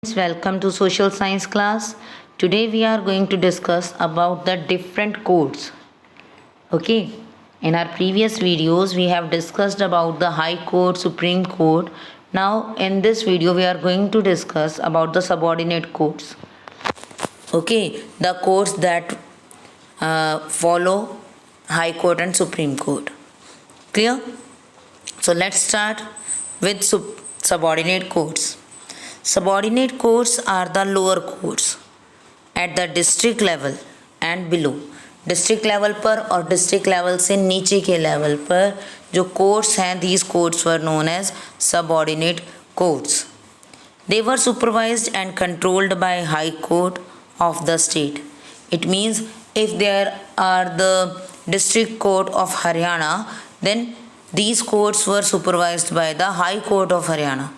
Welcome to social science class. Today we are going to discuss about the different codes. Okay, in our previous videos we have discussed about the High Court, Supreme Court. Now in this video we are going to discuss about the subordinate courts. Okay, the courts that follow High Court and Supreme Court. Clear? So let's start with subordinate courts. Subordinate courts are the lower courts at the district level and below. District level पर और district level से नीचे के level पर जो courts हैं, these courts were known as subordinate courts. They were supervised and controlled by High Court of the state. It means if there are the district court of Haryana, then these courts were supervised by the High Court of Haryana.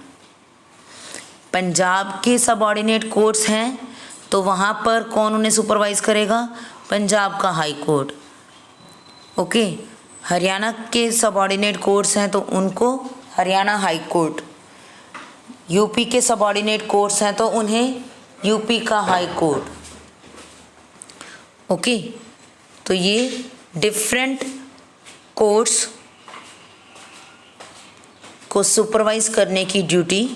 Punjab के subordinate courts हैं तो वहाँ पर कौन उन्हें supervise करेगा? पंजाब का high court. Okay, Haryana के सबऑर्डिनेट कोर्ट्स हैं तो उनको हरियाणा हाई कोर्ट. यूपी के सबऑर्डिनेट कोर्ट्स हैं तो उन्हें यूपी का हाई कोर्ट. ओके, तो ये डिफरेंट कोर्ट्स को सुपरवाइज करने की ड्यूटी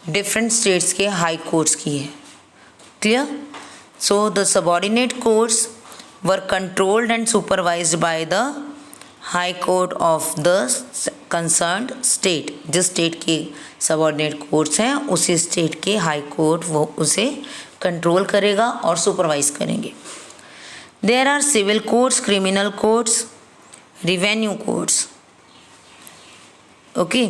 डिफरेंट स्टेट्स के हाई कोर्ट्स की है. Clear? So the subordinate courts were controlled and supervised by the high court of the concerned state. जिस स्टेट के सबऑर्डिनेट कोर्ट्स हैं उसी स्टेट के हाई कोर्ट वो उसे कंट्रोल करेगा और सुपरवाइज करेंगे. There are civil courts, criminal courts, revenue courts. Okay,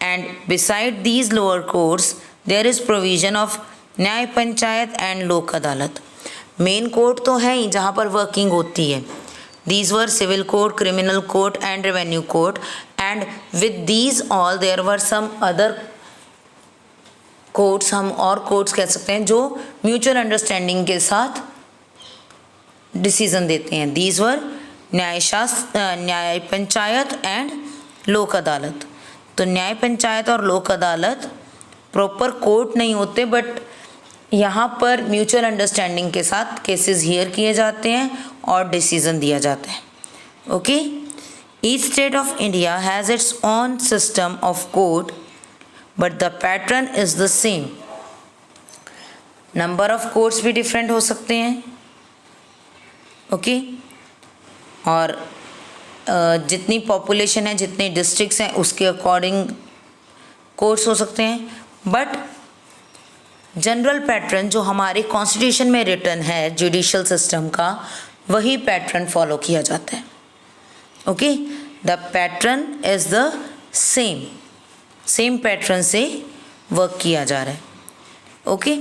and beside these lower courts there is provision of न्याय पंचायत एंड लोक अदालत. मेन कोर्ट तो है ही जहाँ पर वर्किंग होती है. these were civil court, criminal court and revenue court, and with these all there were some other courts. हम और कोर्ट्स कह सकते हैं जो म्यूचुअल अंडरस्टैंडिंग के साथ डिसीजन देते हैं. these were न्याय पंचायत एंड लोक अदालत. तो न्याय पंचायत और लोक अदालत प्रॉपर कोर्ट नहीं होते, बट यहाँ पर म्यूचुअल अंडरस्टैंडिंग के साथ केसेस हियर किए जाते हैं और डिसीजन दिया जाता है. Okay, each state of India has its own system of court but the pattern is the same. Number of courts भी डिफरेंट हो सकते हैं. ओके, और जितनी पॉपुलेशन है, जितने डिस्ट्रिक्ट्स हैं उसके अकॉर्डिंग कोर्ट्स हो सकते हैं. बट जनरल पैटर्न जो हमारे कॉन्स्टिट्यूशन में रिटर्न है जुडिशियल सिस्टम का, वही पैटर्न फॉलो किया जाता है. Okay, the pattern is the same pattern से वर्क किया जा रहा है. Okay,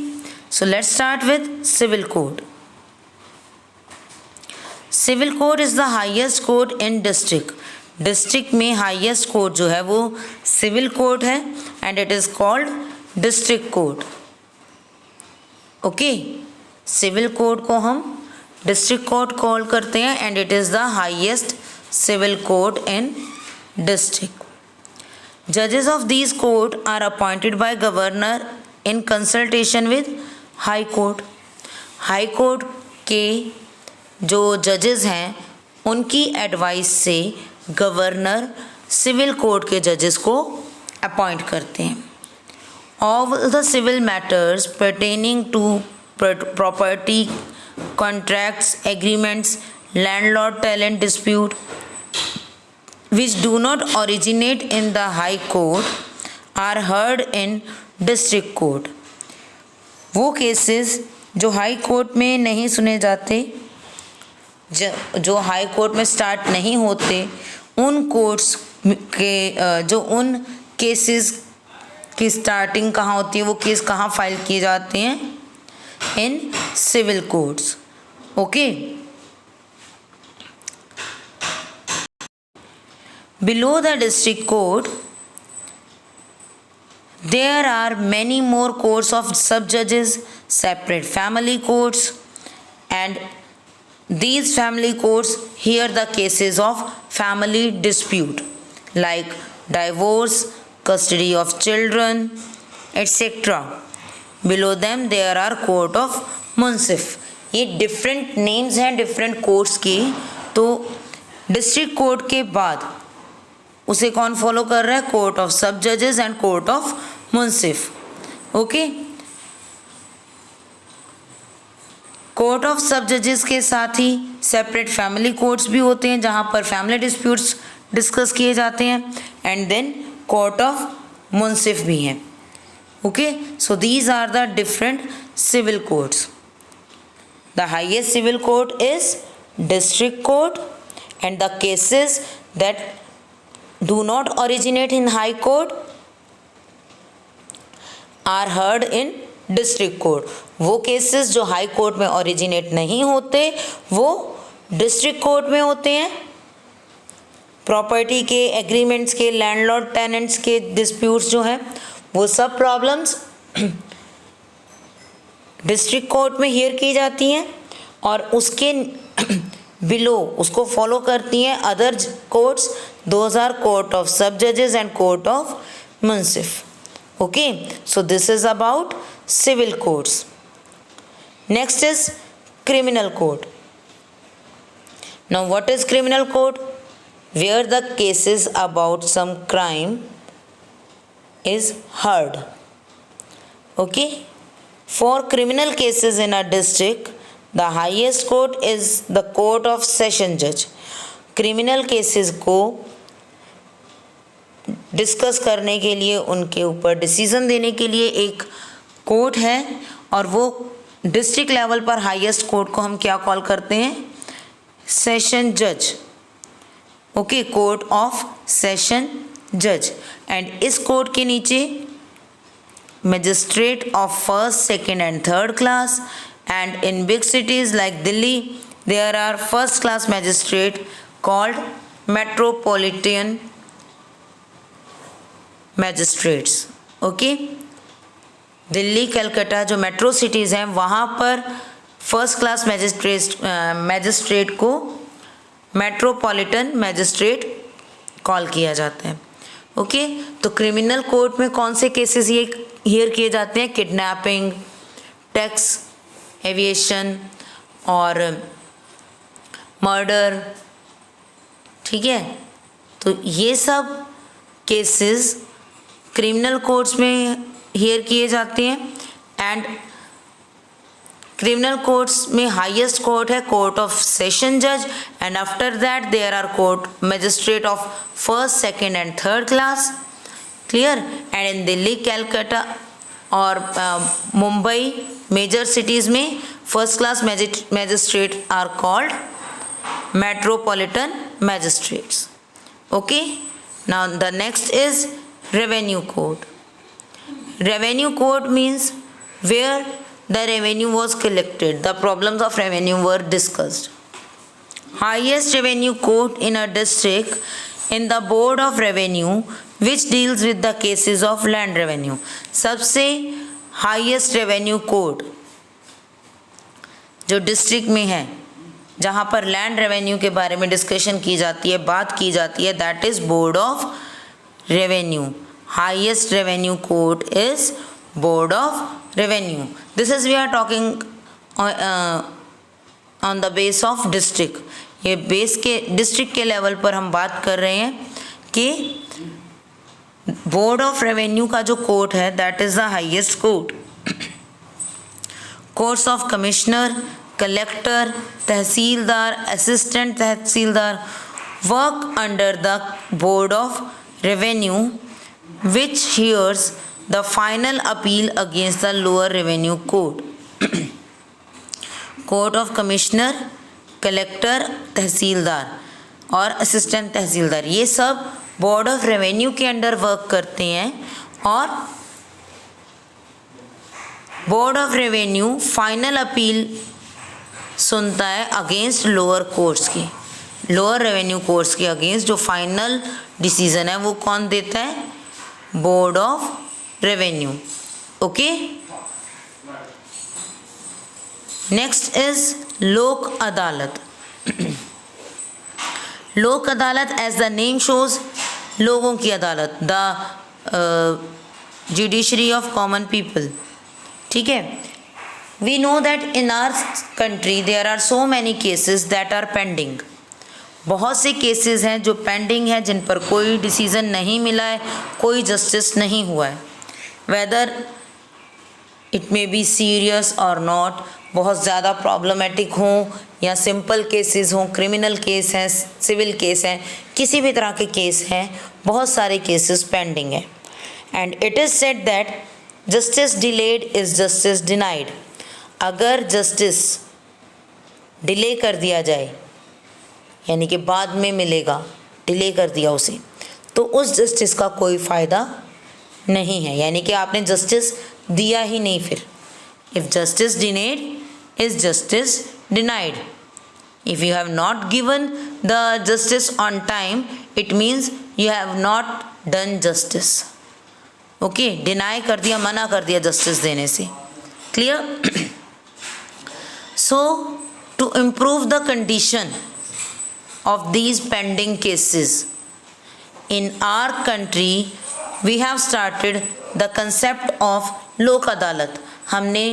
so let's start with civil code. Civil code is the highest court in district. District में हाईएस्ट कोर्ट जो है वो सिविल कोर्ट है and it is called district court. Okay, civil court को हम डिस्ट्रिक्ट कोर्ट कॉल करते हैं and it is the highest civil court in district. जजेस of these court are appointed by governor in consultation with high court. High court के जो जजेस हैं उनकी एडवाइस से गवर्नर सिविल कोर्ट के जजेस को अपॉइंट करते हैं. All the civil matters pertaining to property, contracts, agreements, landlord tenant dispute which do not originate in the high court are heard in district court. वो केसेस जो high court में नहीं सुने जाते, जो हाई कोर्ट में स्टार्ट नहीं होते, उन कोर्ट्स के जो उन केसेस की स्टार्टिंग कहाँ होती है, वो केस कहाँ फाइल किए जाते हैं? In civil courts. Okay, below the district court there are many more courts of sub judges, separate family courts, and these family courts hear the cases of family dispute like divorce, custody of children, etc. Below them there are court of मुंसिफ। ये different names हैं different courts की। तो district court के बाद उसे कौन follow कर रहा है? कोर्ट ऑफ सब जजेस and court of munsif. Okay, court of sub जजेस के साथ ही सेपरेट फैमिली कोर्ट्स भी होते हैं जहाँ पर फैमिली डिस्प्यूट्स डिस्कस किए जाते हैं, and then court of munsif भी हैं। Okay, so these are the different civil courts. The highest civil court is district court, and the cases that do not originate in high court are heard in district court। वो cases जो high court में originate नहीं होते वो district court में होते हैं। Property के, एग्रीमेंट्स के, लैंडलॉर्ड टेनेंट्स के डिस्प्यूट्स जो हैं वो सब प्रॉब्लम्स डिस्ट्रिक्ट कोर्ट में हियर की जाती हैं, और उसके बिलो उसको फॉलो करती हैं other courts. Those are court of sub जजेस and court of munsif. Okay, so this is about civil courts. Next is criminal court. Now what is criminal court? Where the cases about some crime is heard. Okay, for criminal cases in a district, the highest court is the court of session judge। Criminal cases को discuss करने के लिए, उनके ऊपर decision देने के लिए एक कोर्ट है, और वो डिस्ट्रिक्ट लेवल पर हाईएस्ट कोर्ट को हम क्या कॉल करते हैं? सेशन जज। ओके, कोर्ट ऑफ सेशन जज। एंड इस कोर्ट के नीचे magistrate of first, second and third class, and in big cities like Delhi there are first class magistrate called metropolitan magistrates. Okay, Delhi, Calcutta जो मेट्रो सिटीज़ हैं वहाँ पर फर्स्ट क्लास मैजिस्ट्रेट को metropolitan magistrate call किया जाता है। ओके, तो क्रिमिनल कोर्ट में कौन से केसेस ये हियर किए जाते हैं? किडनैपिंग, टैक्स एविएशन और मर्डर। ठीक है, तो ये सब केसेस क्रिमिनल कोर्ट्स में हियर किए जाते हैं। एंड क्रिमिनल कोर्ट्स में हाईएस्ट कोर्ट है कोर्ट ऑफ सेशन जज, and after that there are court magistrate of first, second and third class. Clear? And in Delhi, Calcutta और मुंबई मेजर सिटीज़ में first class magistrate are called metropolitan magistrates। Okay, now the next is revenue court। Revenue court means where the revenue was collected, the problems of revenue were discussed। Highest revenue court in a district in the board of revenue which deals with the cases of land revenue। सबसे highest revenue court जो district में है, जहाँ पर land revenue के बारे में discussion की जाती है, बात की जाती है, that is board of revenue. Highest revenue court is board of revenue. This is we are talking on the base of district. ये बेस के डिस्ट्रिक्ट के लेवल पर हम बात कर रहे हैं कि बोर्ड ऑफ रेवेन्यू का जो कोर्ट है that is the highest court. Courts of commissioner, collector, tehsildar, assistant tehsildar work under the board of revenue which hears the final appeal against the lower revenue court। Court of commissioner, collector, तहसीलदार और assistant तहसीलदार ये सब board of revenue के under work करते हैं, और board of revenue final appeal सुनता है अगेंस्ट लोअर कोर्ट्स की। लोअर रेवेन्यू कोर्ट्स के अगेंस्ट जो फाइनल डिसीजन है वो कौन देता है? Board of revenue. Okay, next is Lok Adalat. लोक अदालत एज द नेम शोज लोगों की अदालत, the judiciary of common people. ठीक है। We know that in our country there are so many cases that are pending. बहुत से केसेस हैं जो पेंडिंग है, जिन पर कोई डिसीज़न नहीं मिला है, कोई जस्टिस नहीं हुआ है। Whether it may be serious और नॉट, बहुत ज़्यादा प्रॉब्लमेटिक हों या सिंपल केसेस हों, क्रिमिनल केस हैं, सिविल केस हैं, किसी भी तरह के केस हैं, बहुत सारे केसेस पेंडिंग हैं। And it is said that justice delayed is justice denied. अगर जस्टिस डिले कर दिया जाए, यानी कि बाद में मिलेगा, डिले कर दिया उसे, तो उस जस्टिस का कोई फ़ायदा नहीं है, यानी कि आपने जस्टिस दिया ही नहीं। फिर if justice denied is justice denied. If you have not given the justice on time, it means you have not done justice. Okay, deny कर दिया, मना कर दिया जस्टिस देने से। Clear? So to improve the condition of these pending cases in our country, we have started the concept of लोक अदालत। हमने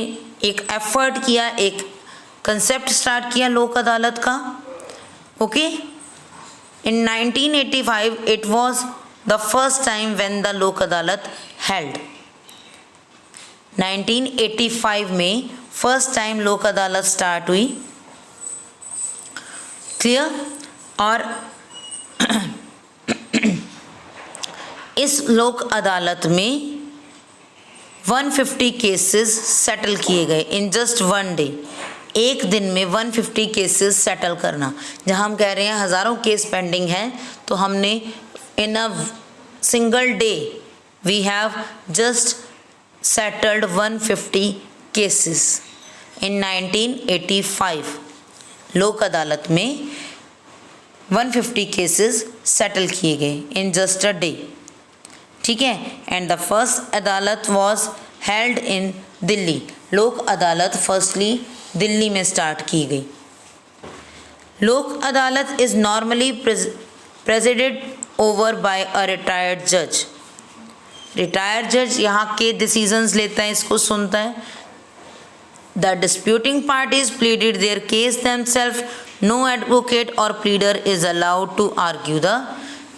एक एफर्ट किया, एक कंसेप्ट स्टार्ट किया लोक अदालत का। Okay, in 1985 it was the first time when the लोक अदालत held। 1985 में फर्स्ट टाइम लोक अदालत स्टार्ट हुई। क्लियर? और इस लोक अदालत में 150 केसेस सेटल किए गए इन जस्ट वन डे। एक दिन में 150 केसेस सेटल करना, जहां हम कह रहे हैं हज़ारों केस पेंडिंग हैं, तो हमने in a single day we have just settled 150 cases in 1985। Lok अदालत में 150 केसेस सेटल किए गए इन जस्ट अ डे। ठीक है। एंड द फर्स्ट अदालत वॉज हेल्ड इन दिल्ली। लोक अदालत फर्स्टली दिल्ली में स्टार्ट की गई। लोक अदालत is normally preceded over by a retired जज। रिटायर्ड जज यहाँ के डिसीजंस लेता है, इसको सुनता है। The disputing parties pleaded their case themselves. No advocate or pleader is allowed to argue the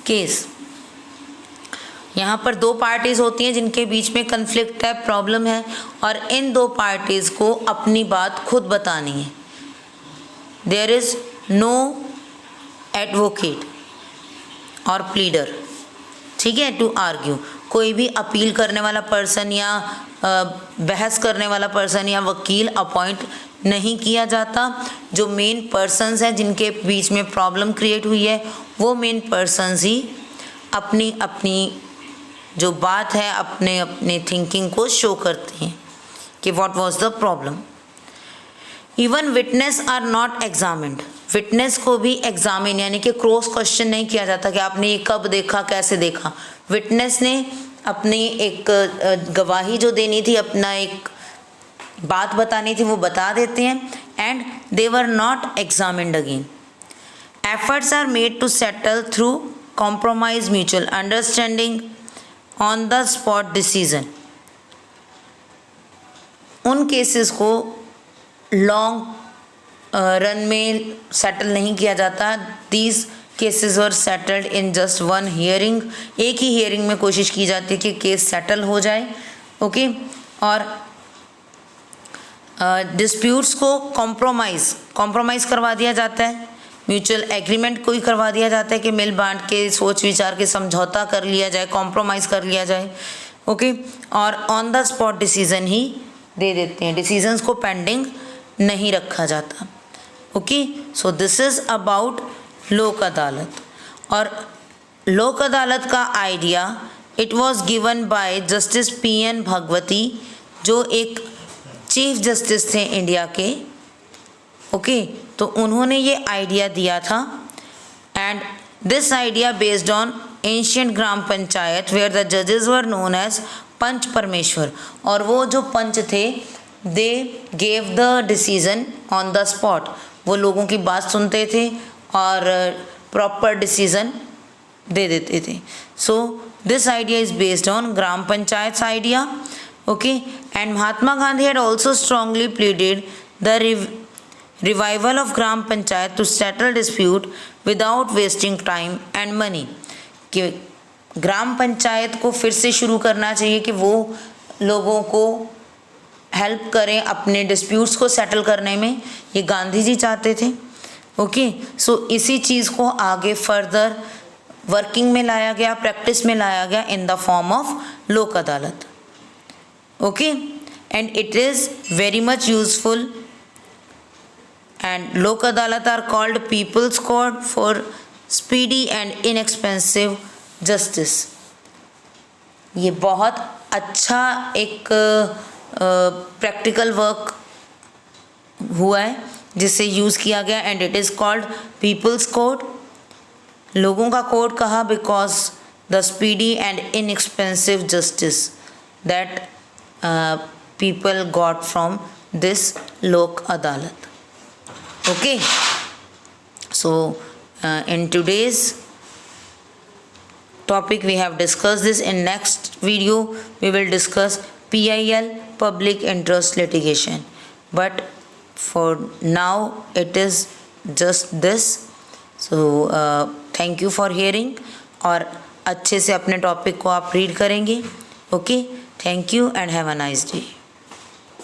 case. यहाँ पर दो पार्टीज होती हैं जिनके बीच में कन्फ्लिक्ट है, प्रॉब्लम है, और इन दो पार्टीज को अपनी बात खुद बतानी है। There is no advocate और pleader, ठीक है, टू आर्ग्यू। कोई भी अपील करने वाला पर्सन या बहस करने वाला पर्सन या वकील अपॉइंट नहीं किया जाता। जो मेन पर्सन्स हैं जिनके बीच में प्रॉब्लम क्रिएट हुई है, वो मेन पर्सन्स ही अपनी अपनी जो बात है, अपने अपने थिंकिंग को शो करते हैं कि what was the problem. Even witness are not examined. Witness को भी एग्जामिन यानी कि क्रॉस क्वेश्चन नहीं किया जाता कि आपने ये कब देखा, कैसे देखा। विटनेस ने अपनी एक गवाही जो देनी थी, अपना एक बात बतानी थी, वो बता देते हैं। And they were not examined again. Efforts are made to settle through compromise mutual understanding on the spot decision. उन केसेस को लॉन्ग रन में सेटल नहीं किया जाता। These cases were settled in just one hearing. एक ही hearing में कोशिश की जाती है कि केस सेटल हो जाए। ओके। और डिस्प्यूट्स को कॉम्प्रोमाइज़ करवा दिया जाता है। म्यूचुअल एग्रीमेंट कोई करवा दिया जाता है कि मिल बांट के, सोच विचार के समझौता कर लिया जाए, कॉम्प्रोमाइज़ कर लिया जाए। ओके। और ऑन द स्पॉट डिसीज़न ही दे देते हैं, डिसीजंस को पेंडिंग नहीं रखा जाता। Okay. So this is about Lok Adalat. और लोक अदालत का idea it was given by justice PN Bhagwati, जो एक चीफ जस्टिस थे इंडिया के। ओके। तो उन्होंने ये आइडिया दिया था। And this idea based on ancient gram panchayat where the जजेस वर नोन एज पंच परमेश्वर। और वो जो पंच थे, they gave the decision on the spot. वो लोगों की बात सुनते थे और प्रॉपर डिसीजन दे देते थे। So this idea is based on gram panchayat idea Okay, and Mahatma Gandhi had also strongly pleaded the revival of Gram Panchayat to settle dispute without wasting time and money. कि ग्राम पंचायत को फिर से शुरू करना चाहिए कि वो लोगों को हेल्प करें अपने डिस्प्यूट्स को सेटल करने में, ये गांधी जी चाहते थे. ओके, सो इसी चीज़ को आगे फर्दर वर्किंग में लाया गया, प्रैक्टिस में लाया गया in the form of Lok Adalat. Okay, and it is very much useful. And Lok Adalat are called people's court for speedy and inexpensive justice. ये बहुत अच्छा एक प्रैक्टिकल वर्क हुआ है जिसे यूज़ किया गया, and it is called people's court. लोगों का कोर्ट कहा because the speedy and inexpensive justice that people got from this Lok Adalat. Okay, so in today's topic we have discussed this. In next video we will discuss PIL, public interest litigation, but for now it is just this. So thank you for hearing, और अच्छे से अपने topic को आप read करेंगे. Okay, thank you and have a nice day.